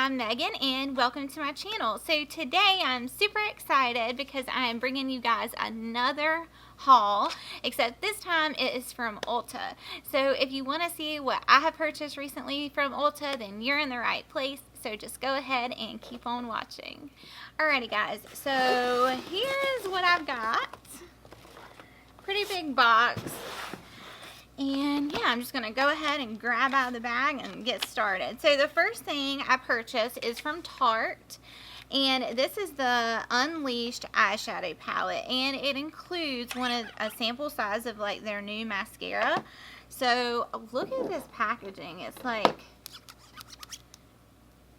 I'm Megan and welcome to my channel. So today I'm super excited because I am bringing you guys another haul, except this time it is from Ulta. So if you want to see what I have purchased recently from Ulta, then you're in the right place. So just go ahead and keep on watching. Alrighty guys, so here's what I've got. Pretty big box. And yeah, I'm just going to go ahead and grab out of the bag and get started. So the first thing I purchased is from Tarte. And this is the Unleashed eyeshadow palette. And it includes a sample size of like their new mascara. So look at this packaging. It's like,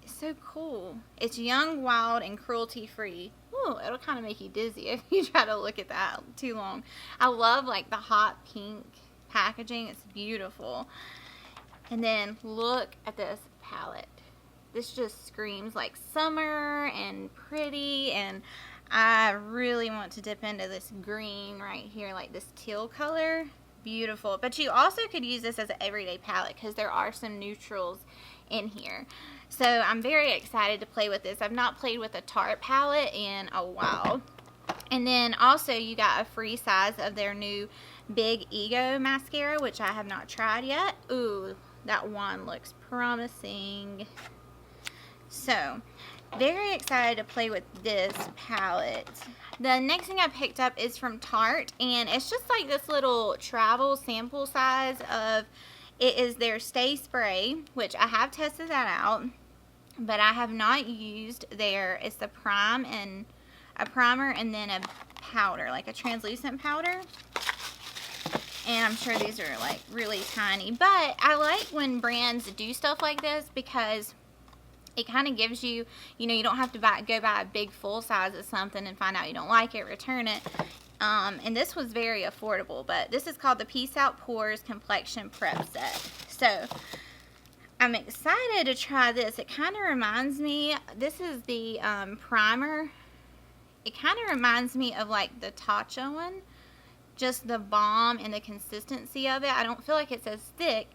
it's so cool. It's young, wild, and cruelty free. Ooh, it'll kind of make you dizzy if you try to look at that too long. I love like the hot pink packaging. It's beautiful. And then look at this palette. This just screams like summer and pretty, and I really want to dip into this green right here, like this teal color. Beautiful. But you also could use this as an everyday palette because there are some neutrals in here. So I'm very excited to play with this. I've not played with a Tarte palette in a while. And then also you got a free size of their new Big Ego mascara, which I have not tried yet. Ooh, that one looks promising. So, very excited to play with this palette. The next thing I picked up is from Tarte, and it's just like this little travel sample size of, it is their Stay Spray, which I have tested that out, but I have not used their, it's the prime and a primer and then a powder, like a translucent powder. And I'm sure these are like really tiny, but I like when brands do stuff like this because it kind of gives you, you know, you don't have to go buy a big full size of something and find out you don't like it, return it. And this was very affordable, but this is called the Peace Out Pores Complexion Prep Set. So I'm excited to try this. It kind of reminds me, this is the primer. It kind of reminds me of like the Tatcha one. Just the balm and the consistency of it. I don't feel like it's as thick,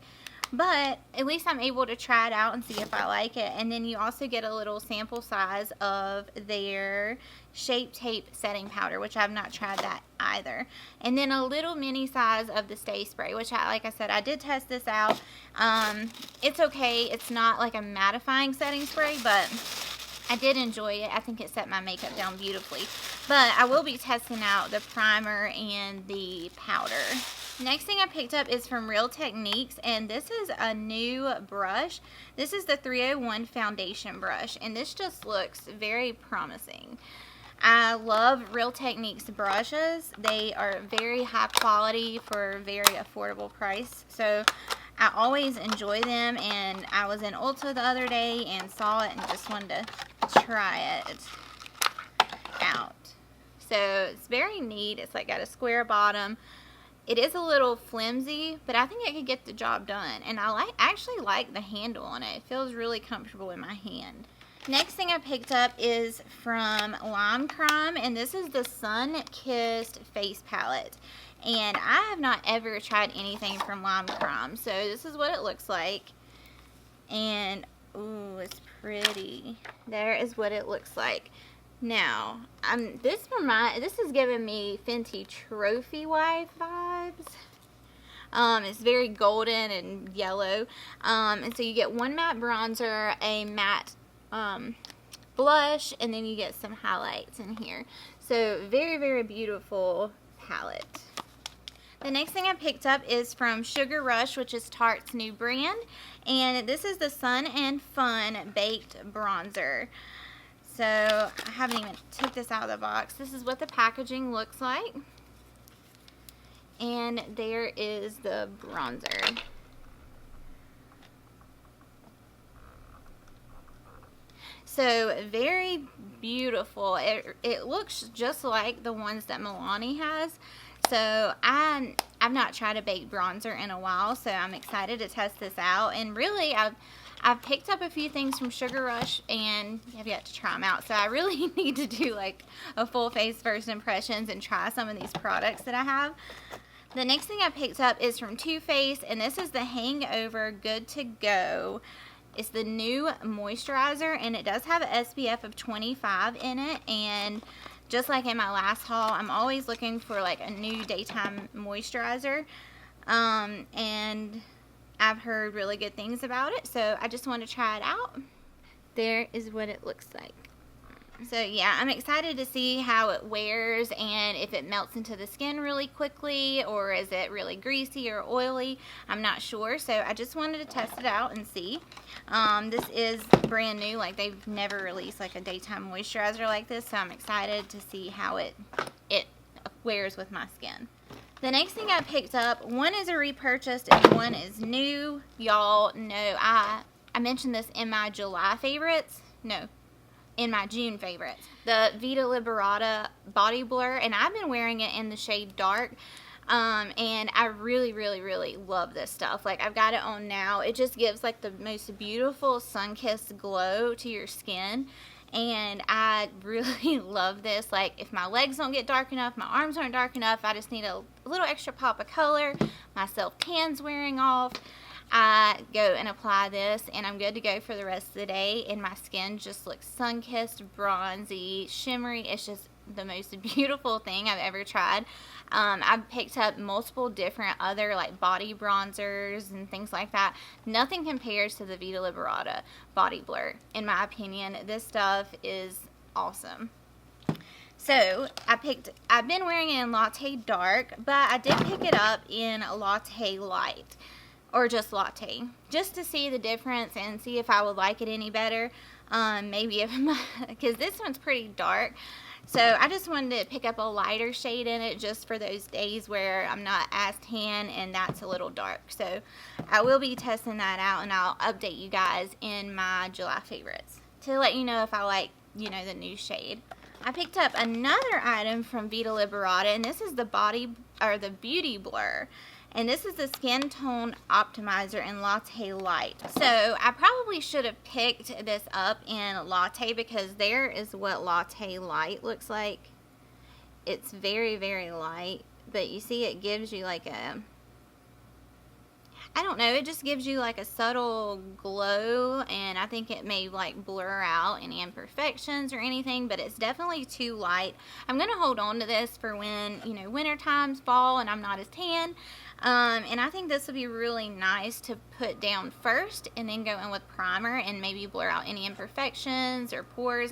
but at least I'm able to try it out and see if I like it. And then you also get a little sample size of their Shape Tape setting powder, which I've not tried that either. And then a little mini size of the Stay Spray, which like I said, I did test this out. It's okay. It's not like a mattifying setting spray, but I did enjoy it. I think it set my makeup down beautifully. But I will be testing out the primer and the powder. Next thing I picked up is from Real Techniques, and this is a new brush. This is the 301 foundation brush, and this just looks very promising. I love Real Techniques brushes. They are very high quality for a very affordable price. So I always enjoy them, and I was in Ulta the other day and saw it and just wanted to try it out. So it's very neat. It's like got a square bottom. It is a little flimsy, but I think it could get the job done. And I actually like the handle on it. It feels really comfortable in my hand. Next thing I picked up is from Lime Crime, and this is the Sunkissed face palette. And I have not ever tried anything from Lime Crime, so this is what it looks like. And ooh, it's pretty. There is what it looks like. Now, this is giving me Fenty Trophy Wife vibes. It's very golden and yellow. And so you get one matte bronzer, a matte blush, and then you get some highlights in here. So very, very beautiful palette. The next thing I picked up is from Sugar Rush, which is Tarte's new brand. And this is the Sun and Fun Baked Bronzer. So I haven't even took this out of the box. This is what the packaging looks like. And there is the bronzer. So very beautiful. It looks just like the ones that Milani has. So I've not tried a baked bronzer in a while, so I'm excited to test this out. And really, I've picked up a few things from Sugar Rush and I've yet to try them out. So I really need to do like a full face first impressions and try some of these products that I have. The next thing I picked up is from Too Faced, and this is the Hangover Good to Go. It's the new moisturizer, and it does have an SPF of 25 in it. And just like in my last haul, I'm always looking for like a new daytime moisturizer. And I've heard really good things about it, so I just want to try it out. There is what it looks like. So yeah, I'm excited to see how it wears and if it melts into the skin really quickly, or is it really greasy or oily. I'm not sure, so I just wanted to test it out and see. This is brand new, like they've never released like a daytime moisturizer like this, so I'm excited to see how it wears with my skin. The next thing I picked up, one is a repurchased and one is new. Y'all know I mentioned this in my July favorites. No, in my June favorites. The Vita Liberata Body Blur, and I've been wearing it in the shade dark. And I really, really, really love this stuff. Like, I've got it on now. It just gives like the most beautiful sun-kissed glow to your skin. And I really love this. Like, if my legs don't get dark enough, my arms aren't dark enough, I just need a little extra pop of color, my self-tan's wearing off, I go and apply this, and I'm good to go for the rest of the day, and my skin just looks sun-kissed, bronzy, shimmery. It's just the most beautiful thing I've ever tried. I've picked up multiple different other like body bronzers and things like that. Nothing compares to the Vita Liberata Body Blur. In my opinion, this stuff is awesome. So, I've been wearing it in Latte Dark, but I did pick it up in Latte Light. Or just Latte, just to see the difference and see if I would like it any better. Maybe if because this one's pretty dark, so I just wanted to pick up a lighter shade in it just for those days where I'm not as tan and that's a little dark. So I will be testing that out, and I'll update you guys in my July favorites to let you know if I like, you know, the new shade. I picked up another item from Vita Liberata, and this is the Beauty Blur. And this is the Skin Tone Optimizer in Latte Light. So, I probably should have picked this up in Latte, because there is what Latte Light looks like. It's very, very light. But you see it gives you like a... I don't know, it just gives you like a subtle glow, and I think it may like blur out any imperfections or anything, but it's definitely too light. I'm going to hold on to this for when, you know, winter times, fall, and I'm not as tan. And I think this would be really nice to put down first and then go in with primer and maybe blur out any imperfections or pores.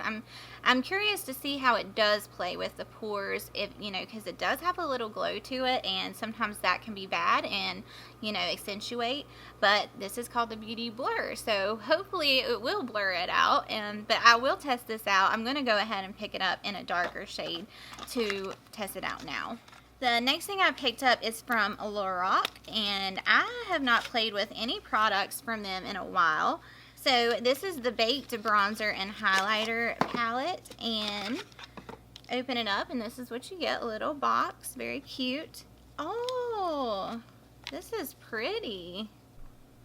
I'm curious to see how it does play with the pores, if, you know, because it does have a little glow to it, and sometimes that can be bad and, you know, accentuate. But this is called the Beauty Blur, so hopefully it will blur it out. But I will test this out. I'm going to go ahead and pick it up in a darker shade to test it out now. The next thing I picked up is from Lorac, and I have not played with any products from them in a while. So this is the Baked Bronzer and Highlighter palette, and open it up, and this is what you get, a little box, very cute. Oh, this is pretty.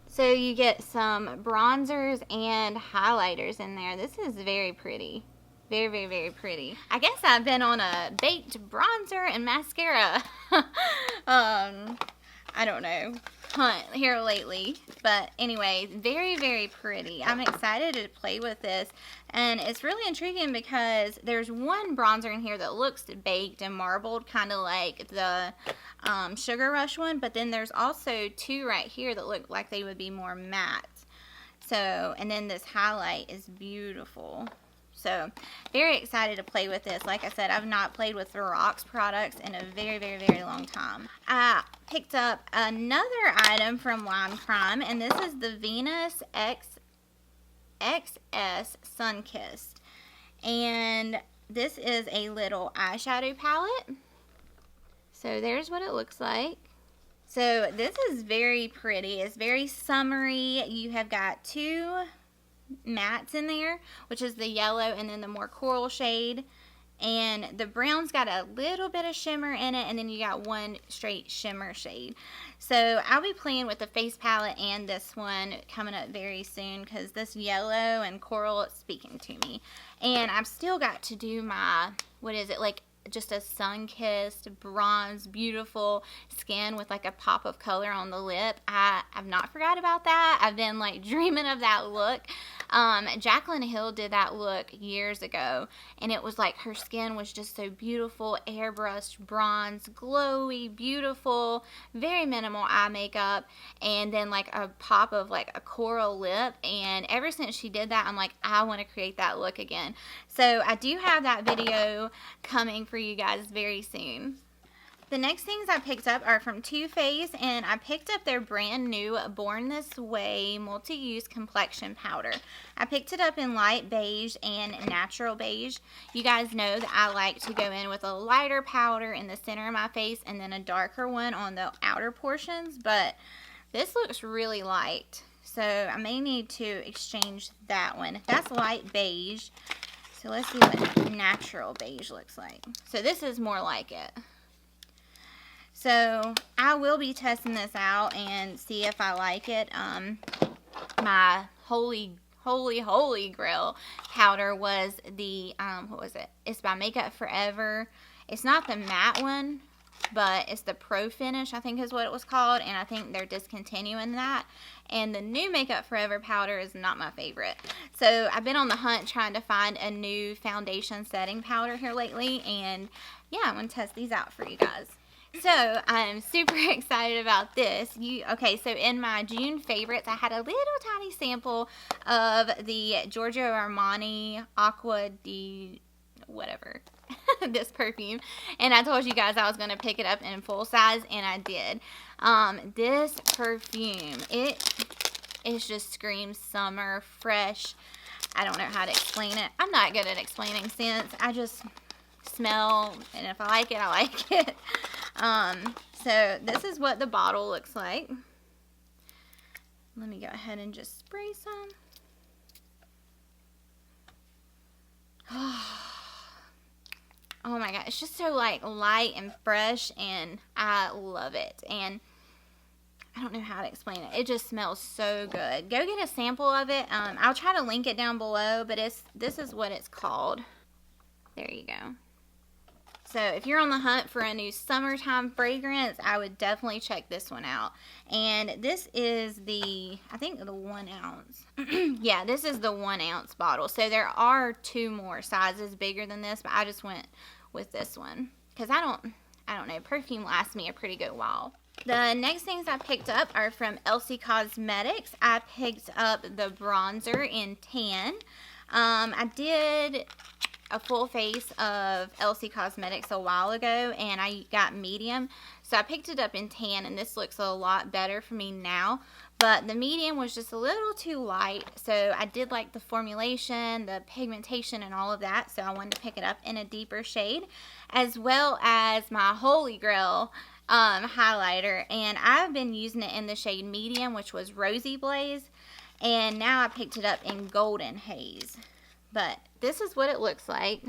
So you get some bronzers and highlighters in there. This is very pretty. Very, very, very pretty. I guess I've been on a baked bronzer and mascara I don't know, hunt here lately. But anyway, very, very pretty. I'm excited to play with this. And it's really intriguing because there's one bronzer in here that looks baked and marbled, kind of like the Sugar Rush one. But then there's also two right here that look like they would be more matte. So, and then this highlight is beautiful. So, very excited to play with this. Like I said, I've not played with Lorac's products in a very, very, very long time. I picked up another item from Lime Crime, and this is the Venus XS Sunkissed. And this is a little eyeshadow palette. So, there's what it looks like. So, this is very pretty. It's very summery. You have got two mattes in there, which is the yellow and then the more coral shade, and the brown's got a little bit of shimmer in it, and then you got one straight shimmer shade. So I'll be playing with the face palette and this one coming up very soon, because this yellow and coral is speaking to me. And I've still got to do my, what is it, like just a sun-kissed, bronze, beautiful skin with like a pop of color on the lip. I've not forgot about that. I've been like dreaming of that look. Jaclyn Hill did that look years ago, and it was like her skin was just so beautiful, airbrushed bronze, glowy, beautiful, very minimal eye makeup, and then like a pop of like a coral lip. And ever since she did that, I'm like, I want to create that look again. So I do have that video coming for you guys very soon. The next things I picked up are from Too Faced, and I picked up their brand new Born This Way multi-use complexion powder. I picked it up in light beige and natural beige. You guys know that I like to go in with a lighter powder in the center of my face and then a darker one on the outer portions, but this looks really light, so I may need to exchange that one. That's light beige, so let's see what natural beige looks like. So this is more like it. So I will be testing this out and see if I like it. My holy grail powder was the, what was it? It's by Makeup Forever. It's not the matte one, but it's the Pro Finish, I think is what it was called, and I think they're discontinuing that. And the new Makeup Forever powder is not my favorite. So I've been on the hunt trying to find a new foundation setting powder here lately, and yeah, I'm going to test these out for you guys. So I'm super excited about this. Okay, so in my June favorites, I had a little tiny sample of the Giorgio Armani Aqua whatever, this perfume, and I told you guys I was going to pick it up in full size, and I did. This perfume, it just screams summer, fresh. I don't know how to explain it. I'm not good at explaining scents. I just smell, and if I like it, I like it. So this is what the bottle looks like. Let me go ahead and just spray some. Oh my god, it's just so like light and fresh, and I love it. And I don't know how to explain it. It just smells so good. Go get a sample of it. I'll try to link it down below, but this is what it's called. There you go. So if you're on the hunt for a new summertime fragrance, I would definitely check this one out. And this is the, I think the 1 ounce. Yeah, this is the 1 ounce bottle. So there are 2 more sizes bigger than this, but I just went with this one because I don't know, perfume lasts me a pretty good while. The next things I picked up are from Elcie Cosmetics. I picked up the bronzer in tan. I did a full face of Elcie Cosmetics a while ago, and I got medium, so I picked it up in tan, and this looks a lot better for me now, but the medium was just a little too light, so I did like the formulation, the pigmentation, and all of that, so I wanted to pick it up in a deeper shade, as well as my holy grail highlighter, and I've been using it in the shade medium, which was Rosy Blaze, and now I picked it up in Golden Haze. But this is what it looks like.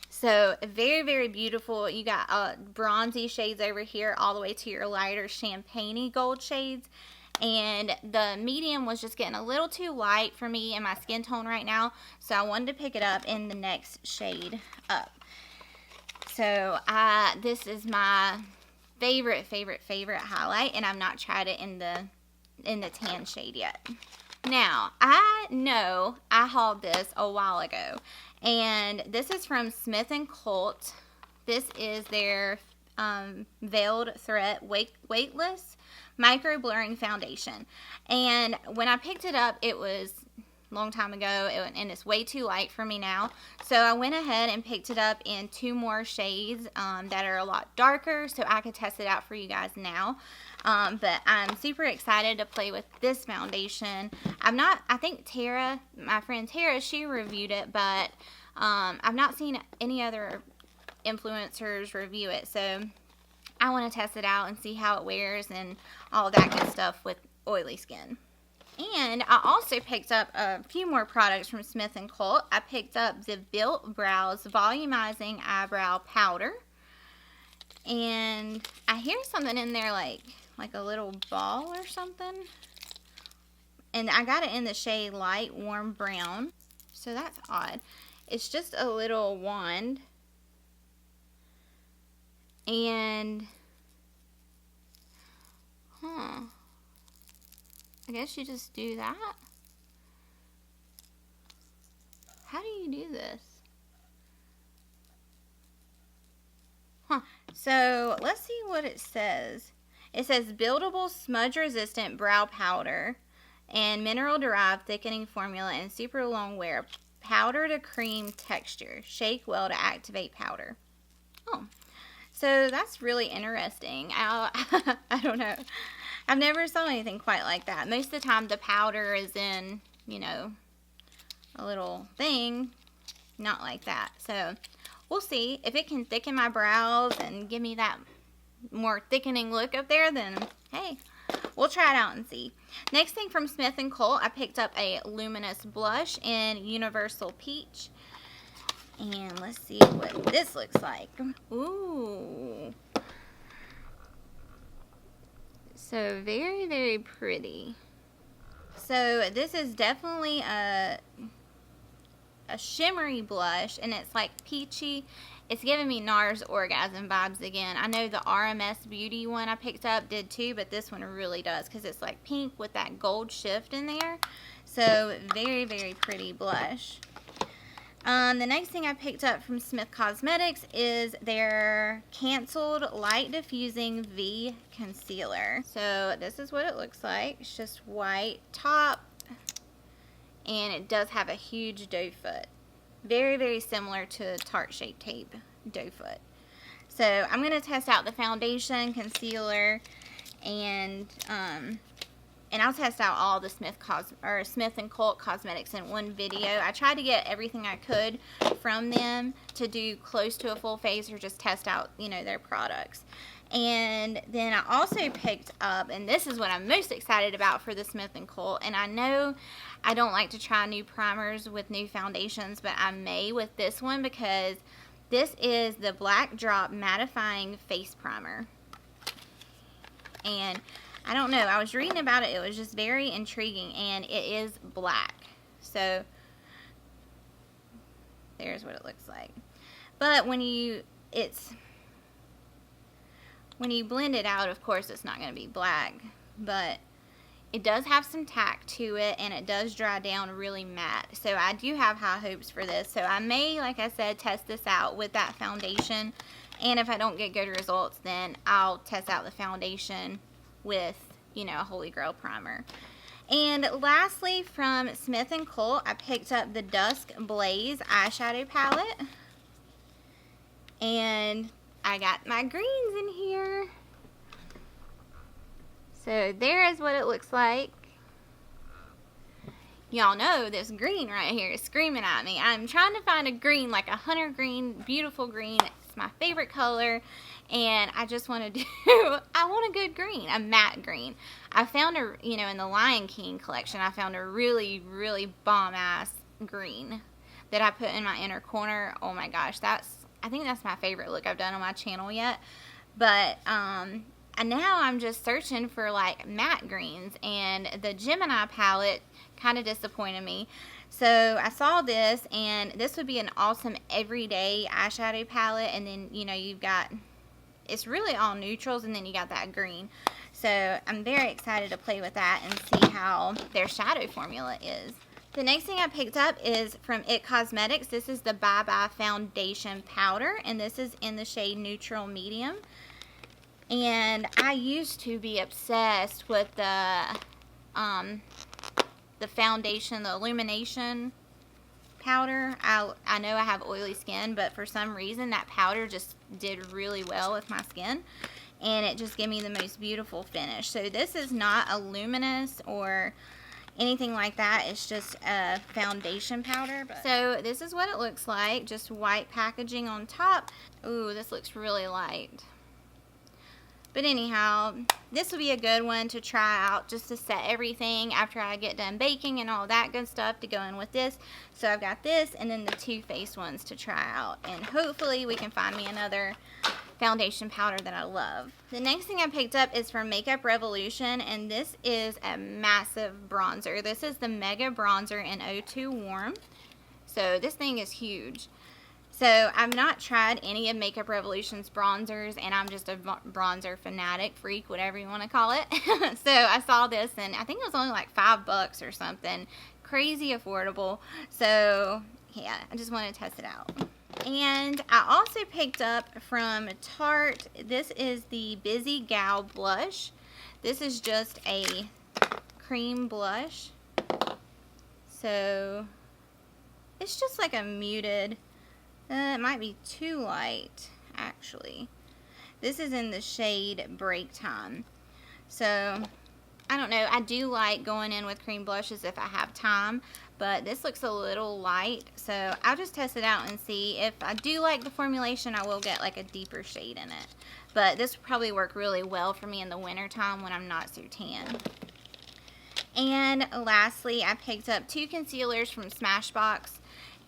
So very, very beautiful. You got bronzy shades over here all the way to your lighter champagne-y gold shades. And the medium was just getting a little too light for me in my skin tone right now. So I wanted to pick it up in the next shade up. So this is my favorite highlight. And I've not tried it in the tan shade yet. Now, I know I hauled this a while ago, and this is from Smith & Colt. This is their Veiled Threat Weightless Micro Blurring Foundation. And when I picked it up, it was a long time ago, and it's way too light for me now. So I went ahead and picked it up in 2 more shades that are a lot darker, so I could test it out for you guys now. But I'm super excited to play with this foundation. I think Tara, my friend Tara, she reviewed it, but I've not seen any other influencers review it. So I want to test it out and see how it wears and all that good stuff with oily skin. And I also picked up a few more products from Smith & Colt. I picked up the Built Brows Volumizing Eyebrow Powder. And I hear something in there like a little ball or something. And I got it in the shade Light Warm Brown. So that's odd. It's just a little wand. And, I guess you just do that. How do you do this? So, let's see what it says. It says buildable smudge resistant brow powder and mineral derived thickening formula and super long wear. Powder to cream texture. Shake well to activate powder. Oh, so that's really interesting. I don't know. I've never saw anything quite like that. Most of the time the powder is in, you know, a little thing. Not like that. So, we'll see. If it can thicken my brows and give me that more thickening look up there, then hey, we'll try it out and see. Next thing from Smith & Colt, I picked up a luminous blush in Universal Peach. And let's see what this looks like. Ooh. So very, very pretty. So this is definitely a shimmery blush, and it's like peachy. It's giving me NARS Orgasm vibes again. I know the RMS Beauty one I picked up did too, but this one really does because it's like pink with that gold shift in there. So very, very pretty blush. The next thing I picked up from Smith Cosmetics is their Canceled Light Diffusing V Concealer. So this is what it looks like. It's just white top, and it does have a huge doe foot. Very, very similar to Tarte Shape Tape doe foot. So I'm going to test out the foundation, concealer, and I'll test out all the Smith & Colt cosmetics in one video. I tried to get everything I could from them to do close to a full face or just test out, you know, their products. And then I also picked up, and this is what I'm most excited about for the Smith & Colt, and I know I don't like to try new primers with new foundations, but I may with this one because this is the Black Drop Mattifying Face Primer. And I don't know, I was reading about it, it was just very intriguing, and it is black. So, there's what it looks like. But when you blend it out, of course, it's not going to be black, but it does have some tack to it, and it does dry down really matte. So I do have high hopes for this. So I may, like I said, test this out with that foundation, and if I don't get good results, then I'll test out the foundation with, you know, a Holy Grail primer. And lastly, from Smith & Colt, I picked up the Dusk Blaze eyeshadow palette, and I got my greens in here. So there is what it looks like. Y'all know this green right here is screaming at me. I'm trying to find a green, like a hunter green, beautiful green. It's my favorite color, and I just want to do, I want a good green, a matte green. I found a, you know, in the Lion King collection, I found a really, really bomb-ass green that I put in my inner corner. Oh my gosh, I think that's my favorite look I've done on my channel yet. But, and now I'm just searching for like matte greens, and the Gemini palette kind of disappointed me. So I saw this, and this would be an awesome everyday eyeshadow palette, and then, you know, you've got, it's really all neutrals, and then you got that green. So I'm very excited to play with that and see how their shadow formula is. The next thing I picked up is from IT Cosmetics. This is the Bye Bye Foundation Powder, and this is in the shade Neutral Medium. And I used to be obsessed with the foundation, the illumination powder. I know I have oily skin, but for some reason that powder just did really well with my skin, and it just gave me the most beautiful finish. So this is not a luminous or anything like that. It's just a foundation powder. So this is what it looks like, just white packaging on top. Ooh, this looks really light. But anyhow, this will be a good one to try out just to set everything after I get done baking and all that good stuff to go in with this. So I've got this and then the Too Faced ones to try out. And hopefully we can find me another foundation powder that I love. The next thing I picked up is from Makeup Revolution, and this is a massive bronzer. This is the Mega Bronzer in 02 Warm. So this thing is huge. So I've not tried any of Makeup Revolution's bronzers, and I'm just a bronzer fanatic, freak, whatever you want to call it. So I saw this, and I think it was only like $5 or something. Crazy affordable. So yeah, I just want to test it out. And I also picked up from Tarte, this is the Busy Gal blush. This is just a cream blush. So it's just like a muted, it might be too light actually. This is in the shade Break Time. So I don't know, I do like going in with cream blushes if I have time, but this looks a little light, so I'll just test it out and see. If I do like the formulation, I will get like a deeper shade in it. But this will probably work really well for me in the winter time when I'm not so tan. And lastly, I picked up 2 concealers from Smashbox.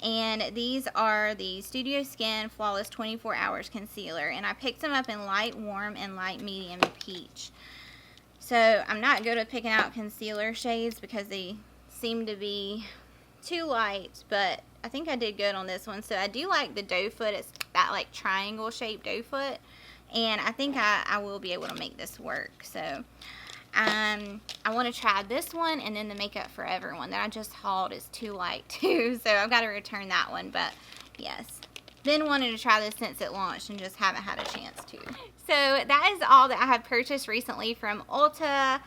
And these are the Studio Skin Flawless 24 Hours Concealer. And I picked them up in light warm and light medium peach. So I'm not good at picking out concealer shades because they seem to be too light. But I think I did good on this one. So I do like the doe foot. It's that like triangle shaped doe foot. And I think I will be able to make this work. So I want to try this one, and then the Makeup Forever one that I just hauled is too light too, so I've got to return that one. But yes, been wanting to try this since it launched and just haven't had a chance to. So that is all that I have purchased recently from Ulta.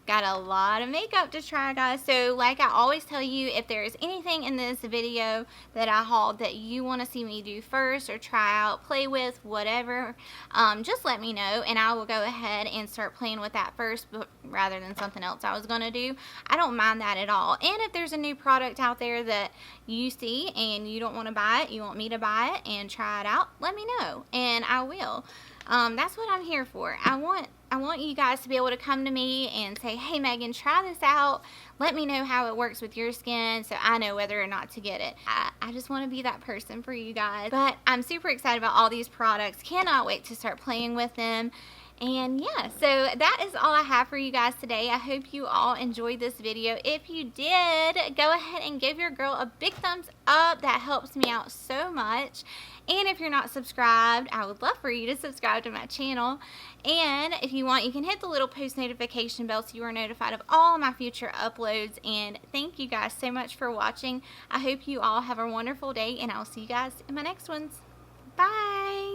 Got a lot of makeup to try, guys. So like I always tell you, if there's anything in this video that I hauled that you want to see me do first or try out, play with, whatever, just let me know and I will go ahead and start playing with that first rather than something else I was going to do. I don't mind that at all. And if there's a new product out there that you see and you don't want to buy it, you want me to buy it and try it out, let me know and I will. That's what I'm here for. I want you guys to be able to come to me and say, hey Megan, try this out. Let me know how it works with your skin so I know whether or not to get it. I just want to be that person for you guys. But I'm super excited about all these products. Cannot wait to start playing with them. And yeah, so that is all I have for you guys today. I hope you all enjoyed this video. If you did, go ahead and give your girl a big thumbs up. That helps me out so much. And if you're not subscribed, I would love for you to subscribe to my channel. And if you want, you can hit the little post notification bell so you are notified of all of my future uploads. And thank you guys so much for watching. I hope you all have a wonderful day, and I'll see you guys in my next ones. Bye!